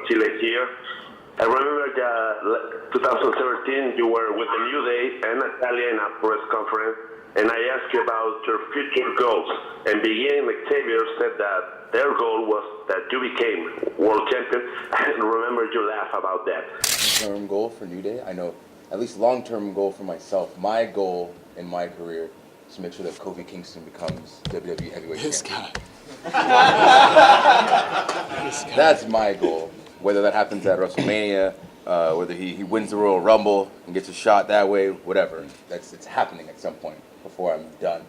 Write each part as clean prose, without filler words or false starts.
Chile here. I remember that 2017 you were with the New Day and Natalia in a press conference, and I asked you about your future goals. And beginning, Xavier said that their goal was that you became world champion. I remember you laugh about that. Long-term goal for New Day? I know, at least long-term goal for myself. My goal in my career is to make sure that Kofi Kingston becomes WWE heavyweight champion. That's my goal. Whether that happens at WrestleMania, whether he wins the Royal Rumble and gets a shot that way, whatever. It's happening at some point before I'm done.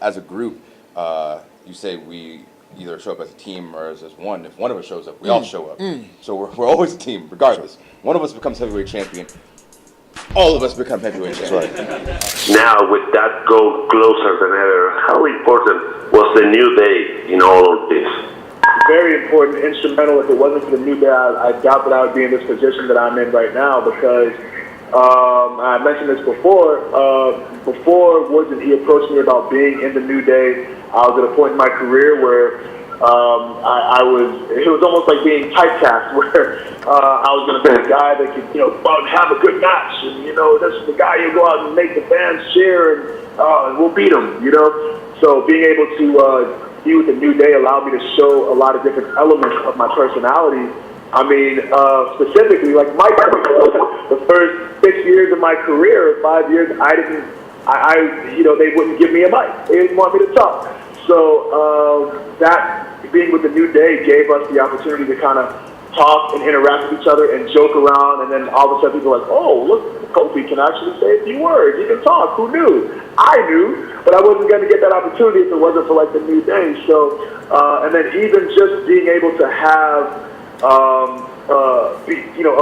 As a group, you say we either show up as a team or as one. If one of us shows up, we all show up. So we're always a team, regardless. One of us becomes heavyweight champion. All of us become heavyweight champions. Now, with that goal closer than ever, how important was the New Day in all of this? Very important, instrumental. If it wasn't for the New Day, I doubt that I would be in this position that I'm in right now, because I mentioned this before. Before Woods and he approached me about being in the New Day, I was at a point in my career where it was almost like being typecast, where I was going to be the guy that could, go out and have a good match, and this is the guy you go out and make the fans cheer, and we'll beat them, So being able to be with the New Day allowed me to show a lot of different elements of my personality. I mean, specifically, like the first 6 years of my career, 5 years, they wouldn't give me a mic. They didn't want me to talk. So that being with the New Day gave us the opportunity to kind of talk and interact with each other and joke around, and then all of a sudden people are like, oh, look, Kofi can actually say a few words. He can talk. Who knew? I knew, but I wasn't going to get that opportunity if it wasn't for the New Day. So, and then even just being able to have,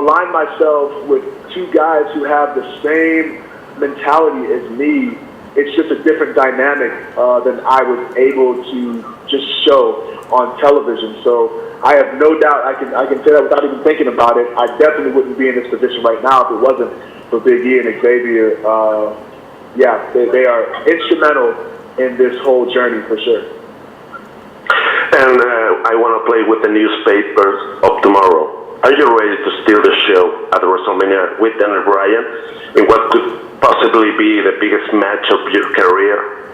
align myself with two guys who have the same mentality as me, it's just a different dynamic than I was able to just show on television. So I have no doubt I can say that without even thinking about it. I definitely wouldn't be in this position right now if it wasn't for Big E and Xavier. They are instrumental in this whole journey for sure. And I want to play with the newspapers of tomorrow. Are you ready to steal the show at WrestleMania with Daniel Bryan in what could possibly be the biggest match of your career?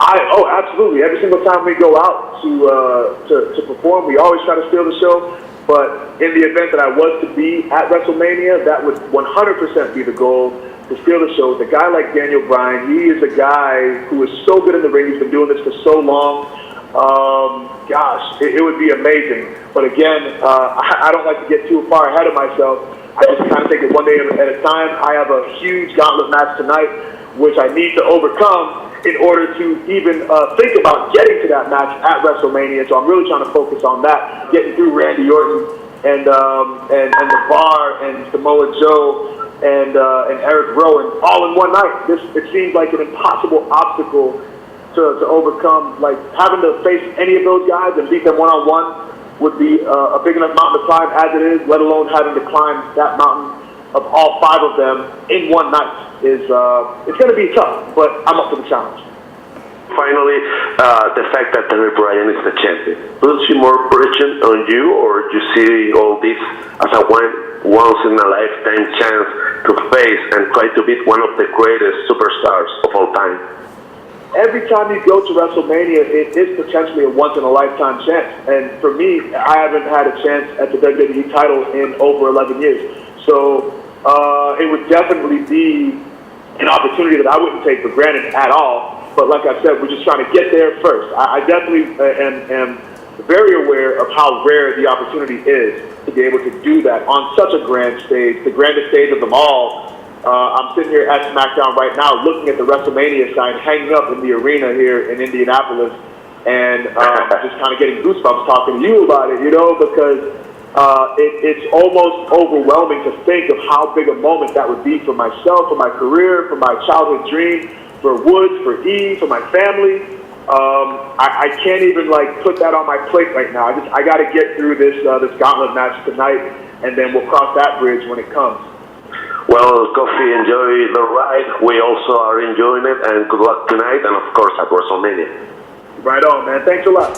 Absolutely. Every single time we go out to perform, we always try to steal the show. But in the event that I was to be at WrestleMania, that would 100% be the goal, to steal the show. With a guy like Daniel Bryan, he is a guy who is so good in the ring. He's been doing this for so long. It would be amazing. But again, I don't like to get too far ahead of myself. I just kind of take it one day at a time. I have a huge gauntlet match tonight, which I need to overcome in order to even think about getting to that match at WrestleMania. So I'm really trying to focus on that, getting through Randy Orton and the Bar and Samoa Joe and Eric Rowan all in one night. It seems like an impossible obstacle to overcome. Like having to face any of those guys and beat them one-on-one would be a big enough mountain to climb as it is, let alone having to climb that mountain of all five of them in one night. It's going to be tough, but I'm up for the challenge. Finally, the fact that Daniel Bryan is the champion, does she more pressure on you, or do you see all this as a once-in-a-lifetime chance to face and try to beat one of the greatest superstars of all time? Every time you go to WrestleMania, it is potentially a once-in-a-lifetime chance. And for me, I haven't had a chance at the WWE title in over 11 years. So it would definitely be an opportunity that I wouldn't take for granted at all. But like I said, we're just trying to get there first. I definitely am very aware of how rare the opportunity is to be able to do that on such a grand stage, the grandest stage of them all. I'm sitting here at SmackDown right now looking at the WrestleMania sign hanging up in the arena here in Indianapolis, and just kind of getting goosebumps talking to you about it, because it's almost overwhelming to think of how big a moment that would be for myself, for my career, for my childhood dream, for Woods, for E, for my family. I can't even put that on my plate right now. I got to get through this gauntlet match tonight, and then we'll cross that bridge when it comes. Well, Kofi, enjoy the ride. We also are enjoying it, and good luck tonight, and of course at WrestleMania. Right on, man. Thanks a lot.